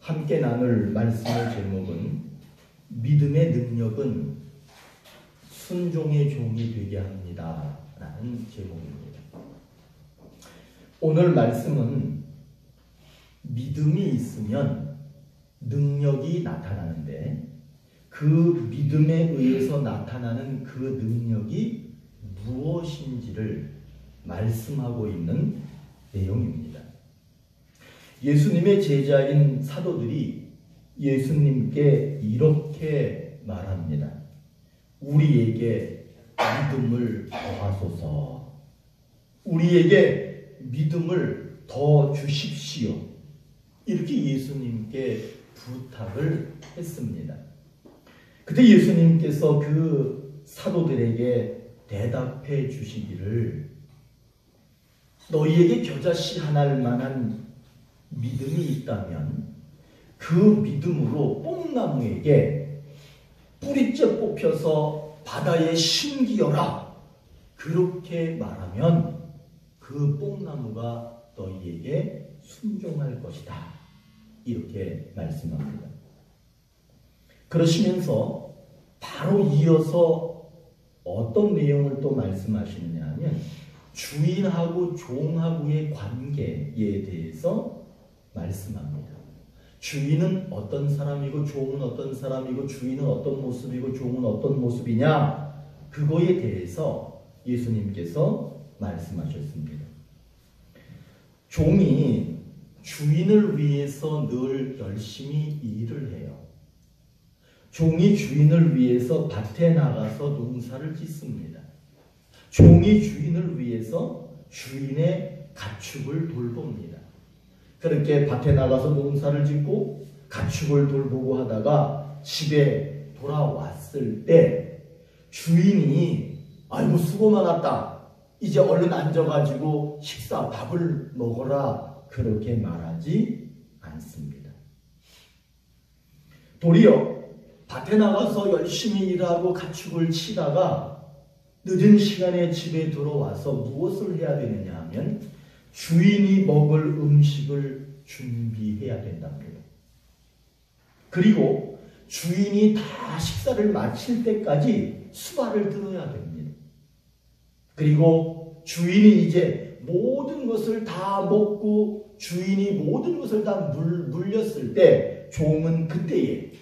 함께 나눌 말씀의 제목은 믿음의 능력은 순종의 종이 되게 합니다 라는 제목입니다. 오늘 말씀은 믿음이 있으면 능력이 나타나는데 그 믿음에 의해서 나타나는 그 능력이 무엇인지를 말씀하고 있는 내용입니다. 예수님의 제자인 사도들이 예수님께 이렇게 말합니다. 우리에게 믿음을 더하소서. 우리에게 믿음을 더 주십시오. 이렇게 예수님께 부탁을 했습니다. 그때 예수님께서 그 사도들에게 대답해 주시기를 너희에게 겨자씨 하나를 만한 믿음이 있다면 그 믿음으로 뽕나무에게 뿌리째 뽑혀서 바다에 심기어라. 그렇게 말하면 그 뽕나무가 너희에게 순종할 것이다. 이렇게 말씀합니다. 그러시면서 바로 이어서 어떤 내용을 또 말씀하시느냐 하면 주인하고 종하고의 관계에 대해서 말씀합니다. 주인은 어떤 사람이고 종은 어떤 사람이고 주인은 어떤 모습이고 종은 어떤 모습이냐 그거에 대해서 예수님께서 말씀하셨습니다. 종이 주인을 위해서 늘 열심히 일을 해요. 종이 주인을 위해서 밭에 나가서 농사를 짓습니다. 종이 주인을 위해서 주인의 가축을 돌봅니다. 그렇게 밭에 나가서 농사를 짓고 가축을 돌보고 하다가 집에 돌아왔을 때 주인이 아이고 수고 많았다. 이제 얼른 앉아가지고 밥을 먹어라. 그렇게 말하지 않습니다. 도리어 밭에 나가서 열심히 일하고 가축을 치다가 늦은 시간에 집에 들어와서 무엇을 해야 되느냐 하면 주인이 먹을 음식을 준비해야 된답니다. 그리고 주인이 다 식사를 마칠 때까지 수발을 들어야 됩니다. 그리고 주인이 이제 모든 것을 다 먹고 주인이 모든 것을 다 물렸을 때 종은 그때에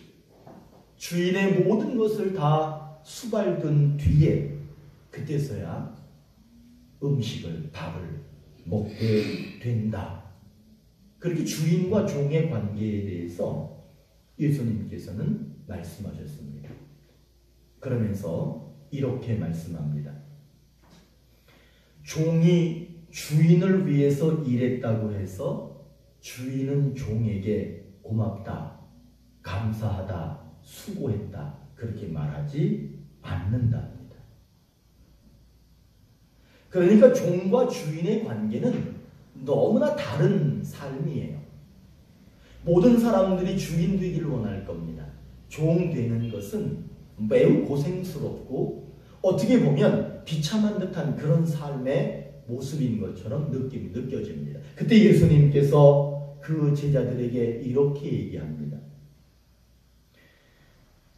주인의 모든 것을 다 수발든 뒤에 그때서야 밥을 먹게 된다. 그렇게 주인과 종의 관계에 대해서 예수님께서는 말씀하셨습니다. 그러면서 이렇게 말씀합니다. 종이 주인을 위해서 일했다고 해서 주인은 종에게 고맙다, 감사하다, 수고했다 그렇게 말하지 않는답니다. 그러니까 종과 주인의 관계는 너무나 다른 삶이에요. 모든 사람들이 주인 되기를 원할 겁니다. 종 되는 것은 매우 고생스럽고 어떻게 보면 비참한 듯한 그런 삶의 모습인 것처럼 느껴집니다. 그때 예수님께서 그 제자들에게 이렇게 얘기합니다.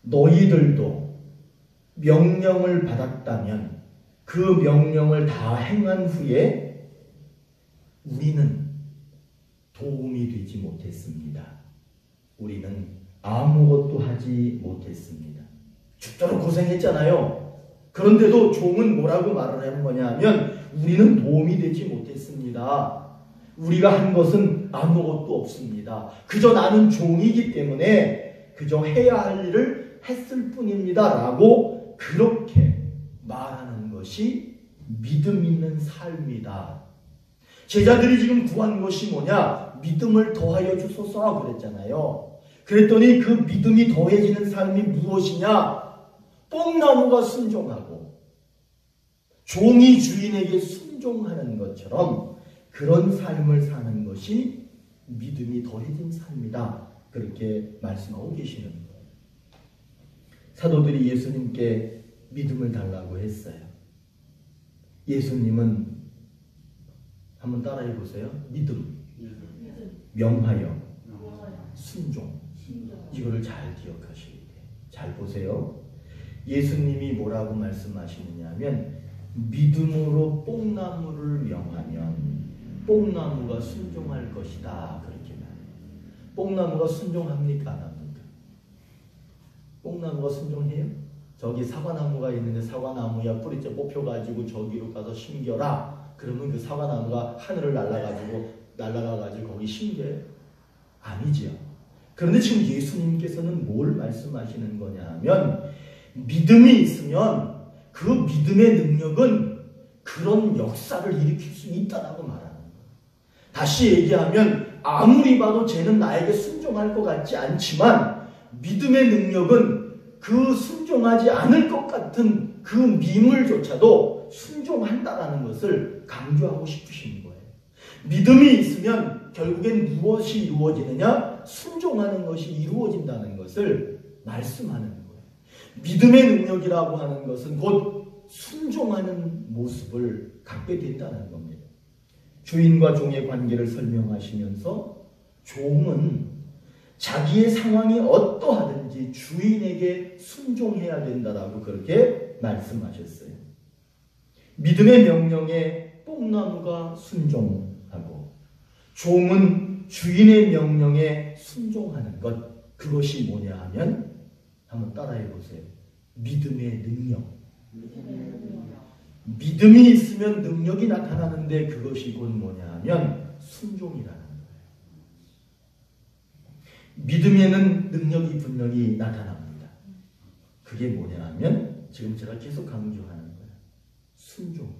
너희들도 명령을 받았다면 그 명령을 다 행한 후에 우리는 도움이 되지 못했습니다. 우리는 아무것도 하지 못했습니다. 죽도록 고생했잖아요. 그런데도 종은 뭐라고 말을 하는 거냐 하면 우리는 도움이 되지 못했습니다. 우리가 한 것은 아무것도 없습니다. 그저 나는 종이기 때문에 그저 해야 할 일을 했을 뿐입니다. 라고 그렇게 말하는 것이 믿음 있는 삶이다. 제자들이 지금 구한 것이 뭐냐? 믿음을 더하여 주소서 그랬잖아요. 그랬더니 그 믿음이 더해지는 삶이 무엇이냐? 뽕나무가 순종하고 종이 주인에게 순종하는 것처럼 그런 삶을 사는 것이 믿음이 더해진 삶이다. 그렇게 말씀하고 계시는 거예요. 사도들이 예수님께 믿음을 달라고 했어요. 예수님은 한번 따라해 보세요. 믿음, 명하여, 순종. 이거를 잘 기억하셔야 돼요. 잘 보세요. 예수님이 뭐라고 말씀하시느냐 하면 믿음으로 뽕나무를 명하면 뽕나무가 순종할 것이다. 그렇게 말해요. 뽕나무가 순종합니까? 안 합니까? 뽕나무가 순종해요? 저기 사과나무가 있는데 사과나무야 뿌리째 뽑혀가지고 저기로 가서 심겨라. 그러면 그 사과나무가 하늘을 날아가가지고 거기 심겨요? 아니지요. 그런데 지금 예수님께서는 뭘 말씀하시는 거냐 하면 믿음이 있으면 그 믿음의 능력은 그런 역사를 일으킬 수 있다라고 말하는 거예요. 다시 얘기하면 아무리 봐도 쟤는 나에게 순종할 것 같지 않지만 믿음의 능력은 그 순종하지 않을 것 같은 그 미물조차도 순종한다라는 것을 강조하고 싶으신 거예요. 믿음이 있으면 결국엔 무엇이 이루어지느냐? 순종하는 것이 이루어진다는 것을 말씀하는 거예요. 믿음의 능력이라고 하는 것은 곧 순종하는 모습을 갖게 된다는 겁니다. 주인과 종의 관계를 설명하시면서 종은 자기의 상황이 어떠하든지 주인에게 순종해야 된다라고 그렇게 말씀하셨어요. 믿음의 명령에 뽕나무가 순종하고 종은 주인의 명령에 순종하는 것, 그것이 뭐냐 하면 한번 따라해 보세요. 믿음의 능력. 믿음이 있으면 능력이 나타나는데 그것이 곧 뭐냐 하면 순종이라는 거예요. 믿음에는 능력이 분명히 나타납니다. 그게 뭐냐 하면 지금 제가 계속 강조하는 거예요. 순종이야.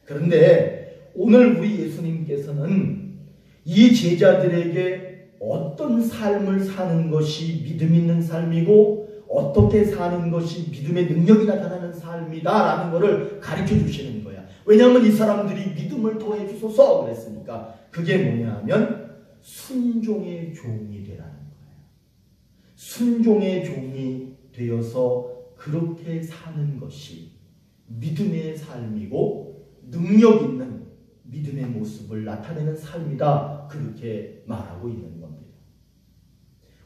그런데 오늘 우리 예수님께서는 이 제자들에게 어떤 삶을 사는 것이 믿음 있는 삶이고 어떻게 사는 것이 믿음의 능력이 나타나는 삶이다라는 것을 가르쳐 주시는 거야. 왜냐하면 이 사람들이 믿음을 더해 주소서 그랬으니까. 그게 뭐냐 하면 순종의 종이 되라는 거예요. 순종의 종이 되어서 그렇게 사는 것이 믿음의 삶이고 능력 있는 믿음의 모습을 나타내는 삶이다. 그렇게 말하고 있는 겁니다.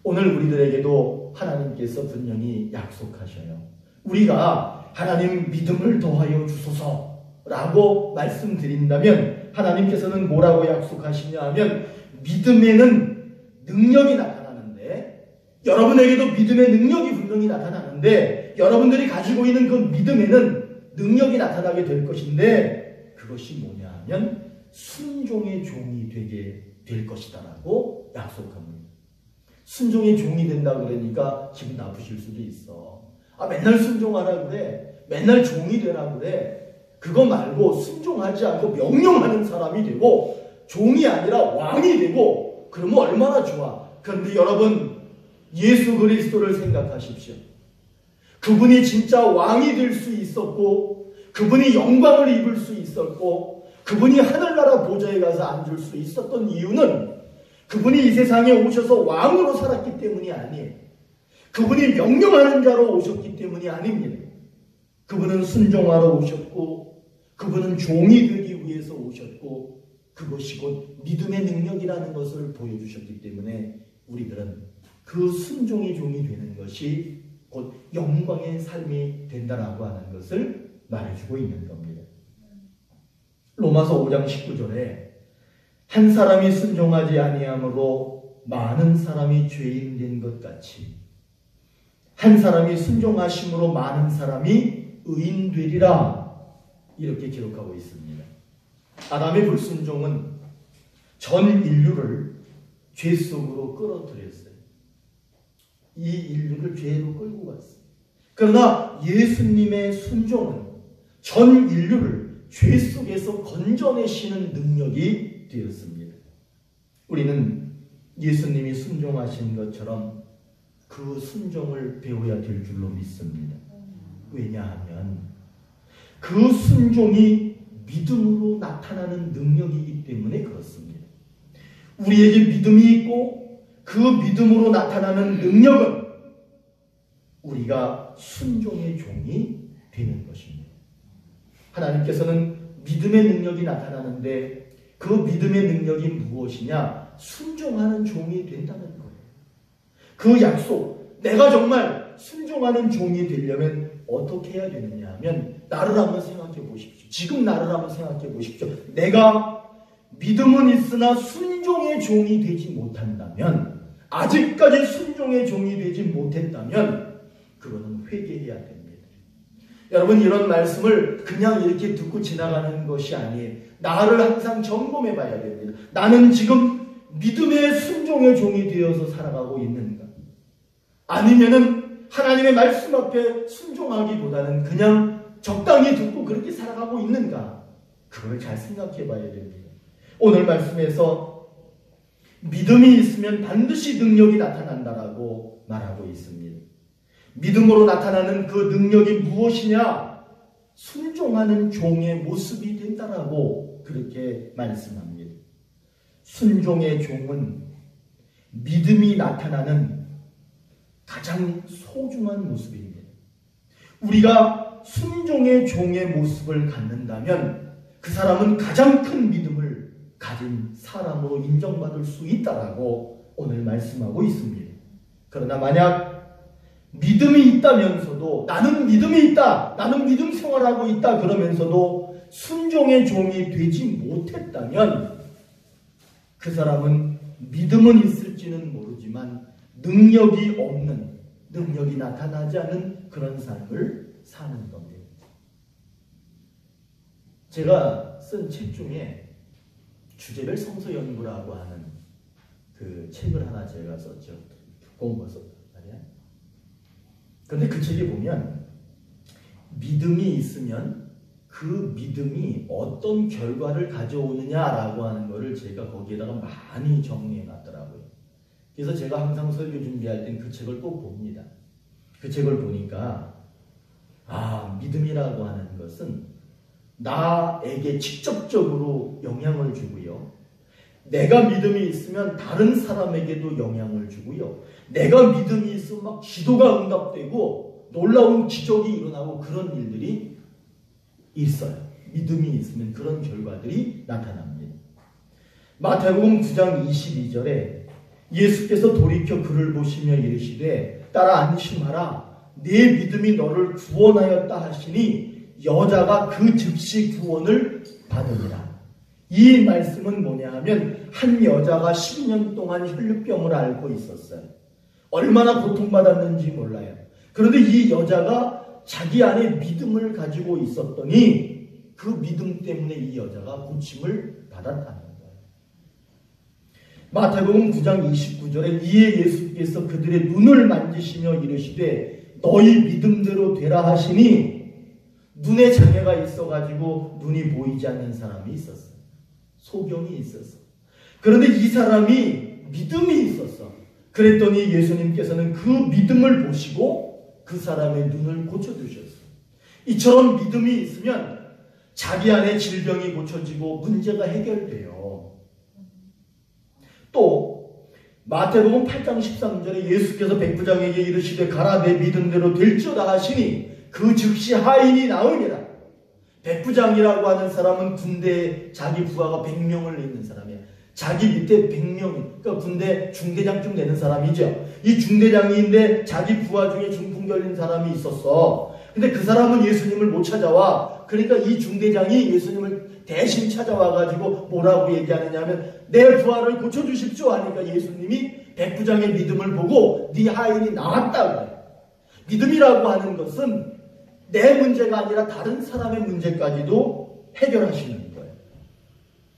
오늘 우리들에게도 하나님께서 분명히 약속하셔요. 우리가 하나님 믿음을 더하여 주소서라고 말씀드린다면 하나님께서는 뭐라고 약속하시냐 하면 믿음에는 능력이 나타나는데 여러분에게도 믿음의 능력이 분명히 나타나는데 여러분들이 가지고 있는 그 믿음에는 능력이 나타나게 될 것인데 그것이 뭐냐 하면 순종의 종이 되게 될 것이다라고 약속합니다. 순종의 종이 된다 그러니까 기분 나쁘실 수도 있어. 맨날 순종하라 그래. 맨날 종이 되라 그래. 그거 말고 순종하지 않고 명령하는 사람이 되고 종이 아니라 왕이 되고 그러면 얼마나 좋아. 그런데 여러분 예수 그리스도를 생각하십시오. 그분이 진짜 왕이 될 수 있었고 그분이 영광을 입을 수 있었고 그분이 하늘나라 보좌에 가서 앉을 수 있었던 이유는 그분이 이 세상에 오셔서 왕으로 살았기 때문이 아니에요. 그분이 명령하는 자로 오셨기 때문이 아닙니다. 그분은 순종하러 오셨고 그분은 종이 되기 위해서 오셨고 그것이 곧 믿음의 능력이라는 것을 보여주셨기 때문에 우리들은 그 순종의 종이 되는 것이 곧 영광의 삶이 된다라고 하는 것을 말해주고 있는 겁니다. 로마서 5장 19절에 한 사람이 순종하지 아니함으로 많은 사람이 죄인 된 것 같이 한 사람이 순종하심으로 많은 사람이 의인 되리라 이렇게 기록하고 있습니다. 아담의 불순종은 전 인류를 죄 속으로 끌어들였어요. 이 인류를 죄로 끌고 갔어요. 그러나 예수님의 순종은 전 인류를 죄 속에서 건져내시는 능력이 되었습니다. 우리는 예수님이 순종하신 것처럼 그 순종을 배워야 될 줄로 믿습니다. 왜냐하면 그 순종이 믿음으로 나타나는 능력이기 때문에 그렇습니다. 우리에게 믿음이 있고 그 믿음으로 나타나는 능력은 우리가 순종의 종이 되는 것입니다. 하나님께서는 믿음의 능력이 나타나는데 그 믿음의 능력이 무엇이냐? 순종하는 종이 된다는 거예요. 그 약속, 내가 정말 순종하는 종이 되려면 어떻게 해야 되느냐 하면 나를 한번 생각해 보십시오. 지금 나를 한번 생각해 보십시오. 내가 믿음은 있으나 순종의 종이 되지 못한다면, 아직까지 순종의 종이 되지 못했다면 그거는 회개해야 됩니다. 여러분, 이런 말씀을 그냥 이렇게 듣고 지나가는 것이 아니에요. 나를 항상 점검해 봐야 됩니다. 나는 지금 믿음의 순종의 종이 되어서 살아가고 있는가? 아니면은 하나님의 말씀 앞에 순종하기보다는 그냥 적당히 듣고 그렇게 살아가고 있는가? 그걸 잘 생각해 봐야 됩니다. 오늘 말씀에서 믿음이 있으면 반드시 능력이 나타난다라고 말하고 있습니다. 믿음으로 나타나는 그 능력이 무엇이냐? 순종하는 종의 모습이 된다라고 그렇게 말씀합니다. 순종의 종은 믿음이 나타나는 가장 소중한 모습입니다. 우리가 순종의 종의 모습을 갖는다면 그 사람은 가장 큰 믿음을 가진 사람으로 인정받을 수 있다라고 오늘 말씀하고 있습니다. 그러나 만약 믿음이 있다면서도 나는 믿음이 있다, 나는 믿음 생활하고 있다 그러면서도 순종의 종이 되지 못했다면 그 사람은 믿음은 있을지는 모르지만 능력이 없는, 능력이 나타나지 않는 그런 삶을 사는 겁니다. 제가 쓴 책 중에 주제별 성서 연구라고 하는 그 책을 하나 제가 썼죠. 공부를 썼단 말이야. 그런데 그 책에 보면 믿음이 있으면 그 믿음이 어떤 결과를 가져오느냐라고 하는 것을 제가 거기에다가 많이 정리해 놨더라고요. 그래서 제가 항상 설교 준비할 땐 그 책을 꼭 봅니다. 그 책을 보니까 믿음이라고 하는 것은 나에게 직접적으로 영향을 주고요. 내가 믿음이 있으면 다른 사람에게도 영향을 주고요. 내가 믿음이 있으면 막 기도가 응답되고 놀라운 기적이 일어나고 그런 일들이 있어요. 믿음이 있으면 그런 결과들이 나타납니다. 마태복음 9장 22절에 예수께서 돌이켜 그를 보시며 이르시되 따라 안심하라 네 믿음이 너를 구원하였다 하시니 여자가 그 즉시 구원을 받으니라. 이 말씀은 뭐냐 하면 한 여자가 12년 동안 혈류병을 앓고 있었어요. 얼마나 고통받았는지 몰라요. 그런데 이 여자가 자기 안에 믿음을 가지고 있었더니 그 믿음 때문에 이 여자가 고침을 받았다는 거예요. 마태복음 9장 29절에 이에 예수께서 그들의 눈을 만지시며 이르시되 너희 믿음대로 되라 하시니 눈에 장애가 있어가지고 눈이 보이지 않는 사람이 있었어요. 소경이 있었어. 그런데 이 사람이 믿음이 있었어. 그랬더니 예수님께서는 그 믿음을 보시고 그 사람의 눈을 고쳐주셨어요. 이처럼 믿음이 있으면 자기 안에 질병이 고쳐지고 문제가 해결돼요. 또 마태복음 8장 13절에 예수께서 백부장에게 이르시되 가라 내 믿음대로 될지어다 하시니 그 즉시 하인이 나으니라. 백부장이라고 하는 사람은 군대에 자기 부하가 100명을 있는 사람이에요. 자기 밑에 100명이, 그러니까 군대 중대장쯤 되는 사람이죠. 이 중대장인데 자기 부하 중에 중풍 걸린 사람이 있었어. 근데 그 사람은 예수님을 못 찾아와. 그러니까 이 중대장이 예수님을 대신 찾아와가지고 뭐라고 얘기하느냐면 내 부하를 고쳐주십시오 하니까 예수님이 백부장의 믿음을 보고 네 하인이 나왔다고. 믿음이라고 하는 것은 내 문제가 아니라 다른 사람의 문제까지도 해결하시는 거예요.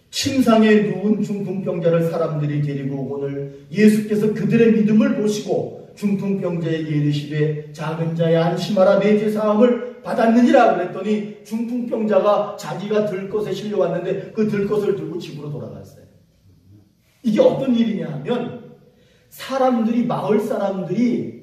침상에 누운 중풍병자를 사람들이 데리고 오늘 예수께서 그들의 믿음을 보시고 중풍병자에게 이르시되 작은 자야 안심하라 내 죄 사함을 받았느니라 그랬더니 중풍병자가 자기가 들 것에 실려왔는데 그 들 것을 들고 집으로 돌아갔어요. 이게 어떤 일이냐 하면 사람들이, 마을 사람들이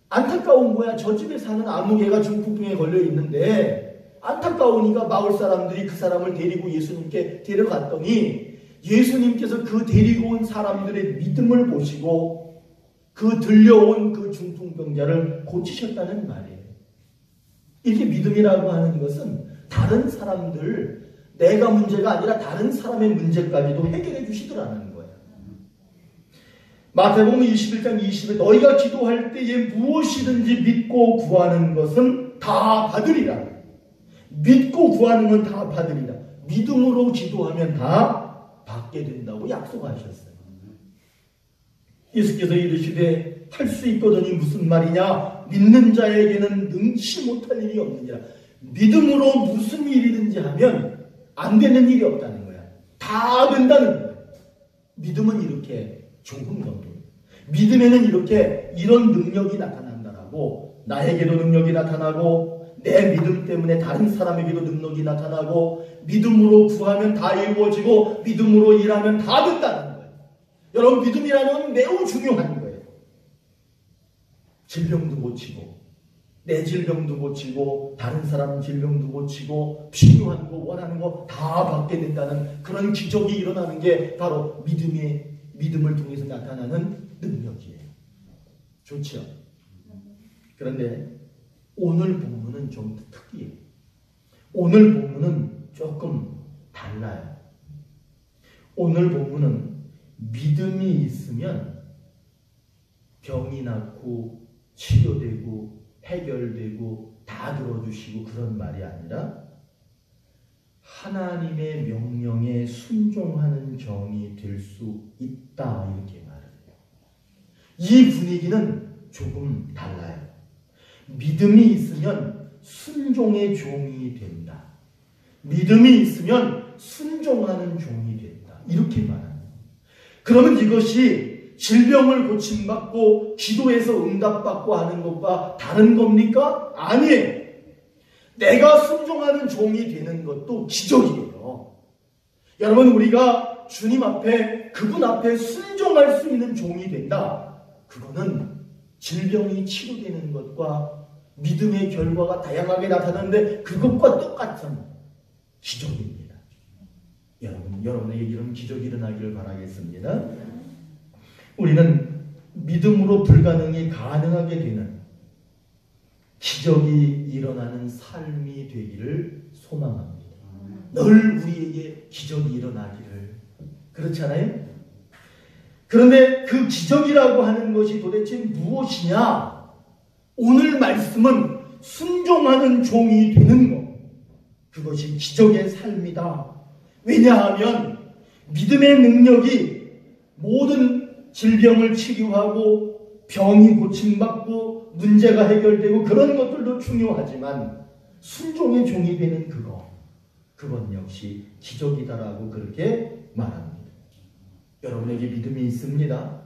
안타까운 거야. 저 집에 사는 아무개가 중풍병에 걸려 있는데 안타까우니까 마을 사람들이 그 사람을 데리고 예수님께 데려갔더니 예수님께서 그 데리고 온 사람들의 믿음을 보시고 그 들려온 그 중풍병자를 고치셨다는 말이에요. 이렇게 믿음이라고 하는 것은 다른 사람들, 내가 문제가 아니라 다른 사람의 문제까지도 해결해 주시더라는 거예요. 마태복음 21장 20에 너희가 기도할 때에 무엇이든지 믿고 구하는 것은 다 받으리라. 믿고 구하는 건 다 받으리라. 믿음으로 기도하면 다 받게 된다고 약속하셨어요. 예수께서 이르시되 할 수 있거든이 무슨 말이냐? 믿는 자에게는 능치 못할 일이 없느니라. 믿음으로 무슨 일이든지 하면 안 되는 일이 없다는 거야. 다 된다는 거야. 믿음은 이렇게 좋은 겁니다. 믿음에는 이렇게 이런 능력이 나타난다라고, 나에게도 능력이 나타나고 내 믿음 때문에 다른 사람에게도 능력이 나타나고, 믿음으로 구하면 다 이루어지고 믿음으로 일하면 다 된다는 거예요. 여러분, 믿음이라는 건 매우 중요한 거예요. 질병도 고치고, 내 질병도 고치고, 다른 사람 질병도 고치고, 필요한 거 원하는 거 다 받게 된다는 그런 기적이 일어나는 게 바로 믿음을 통해서 나타나는 능력이에요. 좋죠? 그런데 오늘 본문은 좀 특이해요. 오늘 본문은 조금 달라요. 오늘 본문은 믿음이 있으면 병이 낫고 치료되고 해결되고 다 들어주시고 그런 말이 아니라 하나님의 명령에 순종하는 정이 될 수 있다, 이렇게 말을 해요. 이 분위기는 조금 달라요. 믿음이 있으면 순종의 종이 된다. 믿음이 있으면 순종하는 종이 된다. 이렇게 말합니다. 그러면 이것이 질병을 고침받고 기도해서 응답받고 하는 것과 다른 겁니까? 아니에요. 내가 순종하는 종이 되는 것도 기적이에요. 여러분, 우리가 주님 앞에, 그분 앞에 순종할 수 있는 종이 된다. 그거는 질병이 치료되는 것과 믿음의 결과가 다양하게 나타나는데 그것과 똑같은 기적입니다. 여러분에게 이런 기적이 일어나기를 바라겠습니다. 우리는 믿음으로 불가능이 가능하게 되는 기적이 일어나는 삶이 되기를 소망합니다. 늘 우리에게 기적이 일어나기를. 그렇지 않아요? 그런데 그 기적이라고 하는 것이 도대체 무엇이냐? 오늘 말씀은 순종하는 종이 되는 것. 그것이 기적의 삶이다. 왜냐하면 믿음의 능력이 모든 질병을 치료하고 병이 고침받고 문제가 해결되고 그런 것들도 중요하지만 순종의 종이 되는 그건 역시 기적이다라고 그렇게 말합니다. 여러분에게 믿음이 있습니다.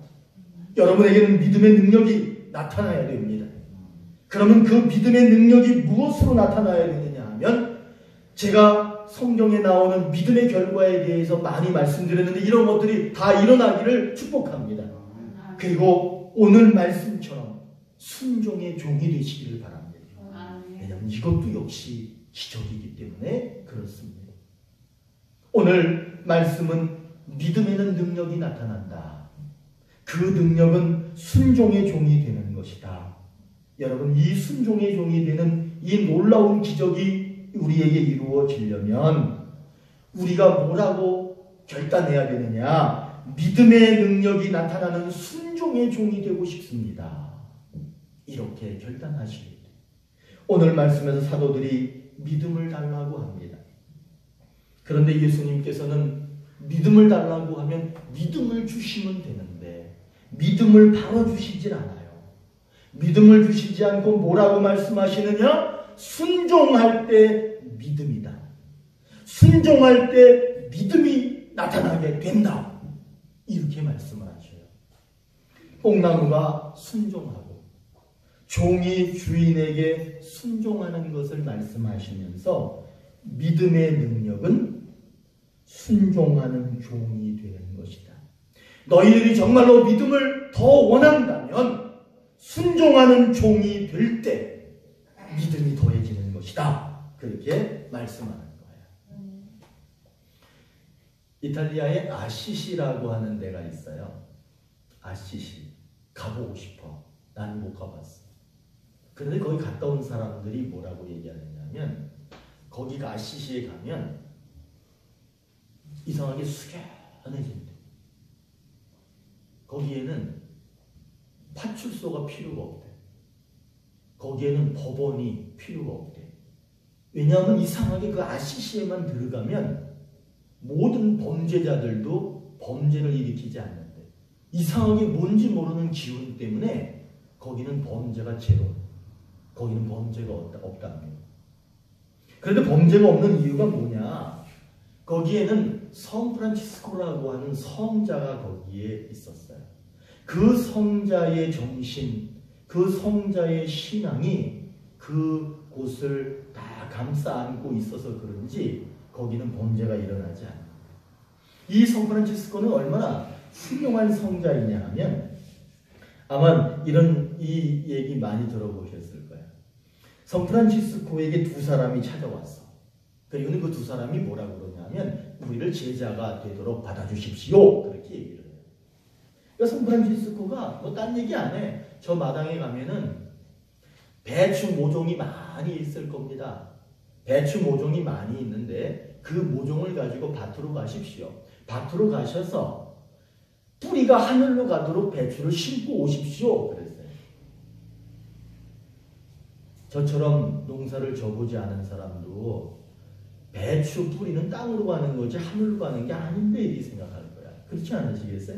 여러분에게는 믿음의 능력이 나타나야 됩니다. 그러면 그 믿음의 능력이 무엇으로 나타나야 되느냐 하면, 제가 성경에 나오는 믿음의 결과에 대해서 많이 말씀드렸는데 이런 것들이 다 일어나기를 축복합니다. 그리고 오늘 말씀처럼 순종의 종이 되시기를 바랍니다. 왜냐하면 이것도 역시 기적이기 때문에 그렇습니다. 오늘 말씀은 믿음에는 능력이 나타난다. 그 능력은 순종의 종이 되는 것이다. 여러분, 이 순종의 종이 되는 이 놀라운 기적이 우리에게 이루어지려면 우리가 뭐라고 결단해야 되느냐? 믿음의 능력이 나타나는 순종의 종이 되고 싶습니다. 이렇게 결단하십니다. 오늘 말씀에서 사도들이 믿음을 달라고 합니다. 그런데 예수님께서는 믿음을 달라고 하면 믿음을 주시면 되는데 믿음을 바로 주시질 않아요. 믿음을 주시지 않고 뭐라고 말씀하시느냐? 순종할 때 믿음이다. 순종할 때 믿음이 나타나게 된다. 이렇게 말씀을 하셔요. 뽕나무가 순종하고 종이 주인에게 순종하는 것을 말씀하시면서 믿음의 능력은 순종하는 종이 되는 것이다. 너희들이 정말로 믿음을 더 원한다면 순종하는 종이 될 때 믿음이 더해지는 것이다. 그렇게 말씀하는 거예요. 이탈리아에 아시시라고 하는 데가 있어요. 아시시. 가보고 싶어. 난 못 가봤어. 그런데 거기 갔다 온 사람들이 뭐라고 얘기하느냐면, 거기가 아시시에 가면 이상하게 숙연해진대. 거기에는 파출소가 필요가 없대. 거기에는 법원이 필요가 없대. 왜냐하면 이상하게 그 RCC에만 들어가면 모든 범죄자들도 범죄를 일으키지 않는데, 이상하게 뭔지 모르는 기운 때문에 거기는 범죄가 제로, 거기는 범죄가 없답니다. 그런데 범죄가 없는 이유가 뭐냐? 거기에는 샌프란시스코라고 하는 성자가 거기에 있었어요. 그 성자의 정신, 그 성자의 신앙이 그 곳을 다 감싸 안고 있어서 그런지 거기는 범죄가 일어나지 않아요. 이 샌프란시스코는 얼마나 훌륭한 성자이냐 하면, 아마 이 얘기 많이 들어보셨을 거예요. 샌프란시스코에게 두 사람이 찾아왔어. 그리고는 그 두 사람이 뭐라고 그러냐면, 우리를 제자가 되도록 받아주십시오, 그렇게 얘기를 해요. 그러니까 샌프란시스코가 뭐 딴 얘기 안 해. 저 마당에 가면은 배추 모종이 많이 있을 겁니다. 배추 모종이 많이 있는데 그 모종을 가지고 밭으로 가십시오. 밭으로 가셔서 뿌리가 하늘로 가도록 배추를 심고 오십시오, 그랬어요. 저처럼 농사를 져보지 않은 사람도 배추 뿌리는 땅으로 가는 거지 하늘로 가는 게 아닌데 이렇게 생각할 거야. 그렇지 않으시겠어요?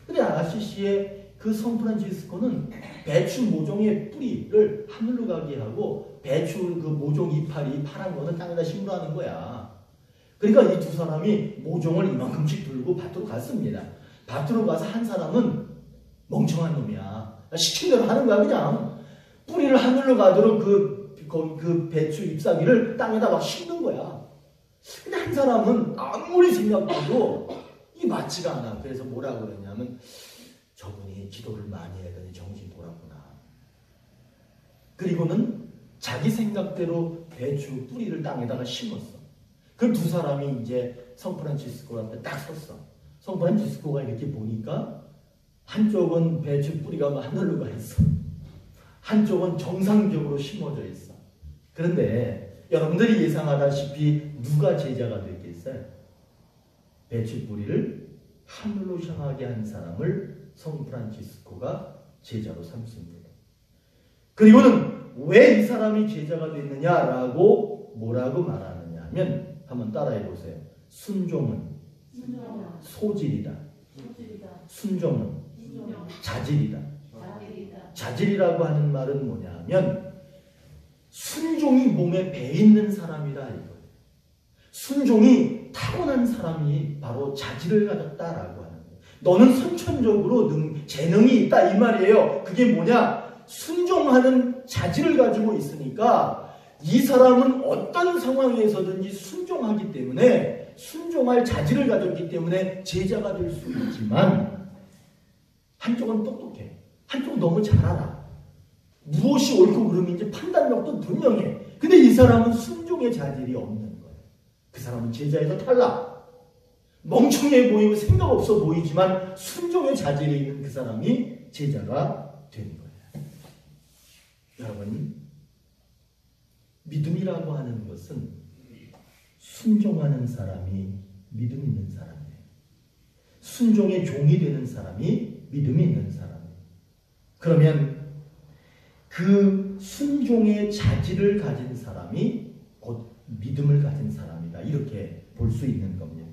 근데 RCC의 그 샌프란시스코는 배추 모종의 뿌리를 하늘로 가게 하고 배추 그 모종 이파리 파란 거는 땅에다 심으라는 거야. 그러니까 이 두 사람이 모종을 이만큼씩 들고 밭으로 갔습니다. 밭으로 가서 한 사람은 멍청한 놈이야. 시킨 대로 하는 거야, 그냥. 뿌리를 하늘로 가도록 그 배추 잎사귀를 땅에다 막 심는 거야. 근데 한 사람은 아무리 생각해도 이게 맞지가 않아. 그래서 뭐라고 그러냐면, 저분이 기도를 많이 하더니 정신 돌았구나. 그리고는 자기 생각대로 배추 뿌리를 땅에다가 심었어. 그럼 두 사람이 이제 샌프란시스코 앞에 딱 섰어. 샌프란시스코가 이렇게 보니까 한쪽은 배추 뿌리가 하늘로 가 있어. 한쪽은 정상적으로 심어져 있어. 그런데 여러분들이 예상하다시피 누가 제자가 됐겠어요? 배추 뿌리를 하늘로 향하게 한 사람을 샌프란시스코가 제자로 삼습니다. 그리고는 왜 이 사람이 제자가 됐느냐라고 뭐라고 말하느냐 하면 한번 따라해 보세요. 순종은 소질이다. 순종은 자질이다. 자질이라고 하는 말은 뭐냐 하면 순종이 몸에 배있는 사람이다 이거예요. 순종이 타고난 사람이 바로 자질을 가졌다라고 하는 거예요. 너는 선천적으로 재능이 있다 이 말이에요. 그게 뭐냐? 순종하는 자질을 가지고 있으니까 이 사람은 어떤 상황에서든지 순종하기 때문에, 순종할 자질을 가졌기 때문에 제자가 될 수 있지만, 한쪽은 똑똑해. 한쪽은 너무 잘 알아. 무엇이 옳고 그름인지 판단력도 분명해. 근데 이 사람은 순종의 자질이 없는 거예요. 그 사람은 제자에서 탈락. 멍청해 보이고 생각 없어 보이지만 순종의 자질이 있는 그 사람이 제자가 되는 거예요. 여러분, 믿음이라고 하는 것은 순종하는 사람이 믿음 있는 사람이에요. 순종의 종이 되는 사람이 믿음이 있는 사람이에요. 그러면 그 순종의 자질을 가진 사람이 곧 믿음을 가진 사람이다. 이렇게 볼 수 있는 겁니다.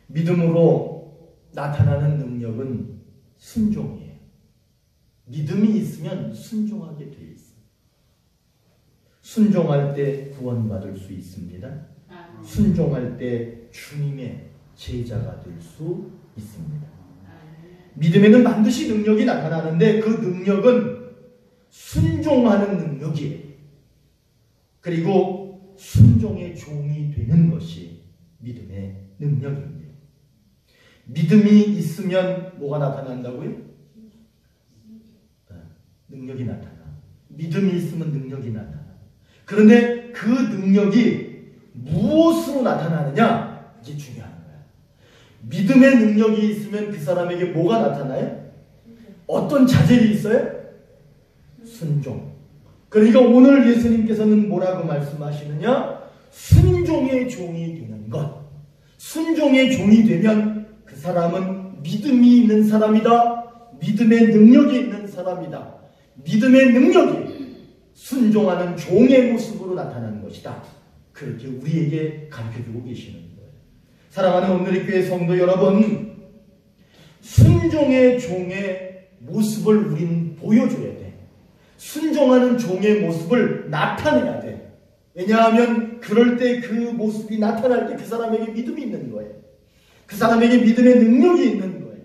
믿음으로 나타나는 능력은 순종이에요. 믿음이 있으면 순종하게 돼 있어요. 순종할 때 구원받을 수 있습니다. 순종할 때 주님의 제자가 될 수 있습니다. 믿음에는 반드시 능력이 나타나는데 그 능력은 순종하는 능력이에요. 그리고 순종의 종이 되는 것이 믿음의 능력입니다. 믿음이 있으면 뭐가 나타난다고요? 능력이 나타나. 믿음이 있으면 능력이 나타나. 그런데 그 능력이 무엇으로 나타나느냐? 이게 중요한 거야. 믿음의 능력이 있으면 그 사람에게 뭐가 나타나요? 어떤 자질이 있어요? 순종. 그러니까 오늘 예수님께서는 뭐라고 말씀하시느냐? 순종의 종이 되는 것. 순종의 종이 되면 그 사람은 믿음이 있는 사람이다. 믿음의 능력이 있는 사람이다. 믿음의 능력이 순종하는 종의 모습으로 나타나는 것이다. 그렇게 우리에게 가르쳐주고 계시는 거예요. 사랑하는 오늘의 교회 성도 여러분, 순종의 종의 모습을 우리는 보여줘야 돼. 순종하는 종의 모습을 나타내야 돼. 왜냐하면 그럴 때 그 모습이 나타날 때 그 사람에게 믿음이 있는 거예요. 그 사람에게 믿음의 능력이 있는 거예요.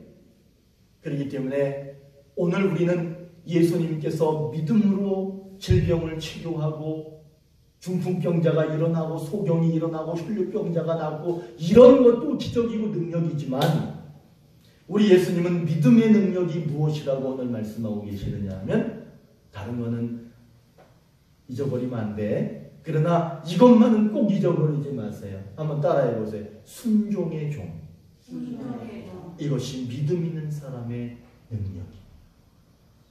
그렇기 때문에 오늘 우리는 예수님께서 믿음으로 질병을 치료하고 중풍병자가 일어나고 소경이 일어나고 혈류병자가 낫고 이런 것도 기적이고 능력이지만 우리 예수님은 믿음의 능력이 무엇이라고 오늘 말씀하고 계시느냐 하면 다른 거는 잊어버리면 안 돼. 그러나 이것만은 꼭 잊어버리지 마세요. 한번 따라해 보세요. 순종의 종. 이것이 믿음 있는 사람의 능력이.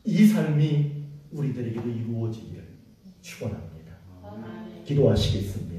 이 삶이 우리들에게도 이루어지기를 축원합니다. 기도하시겠습니다.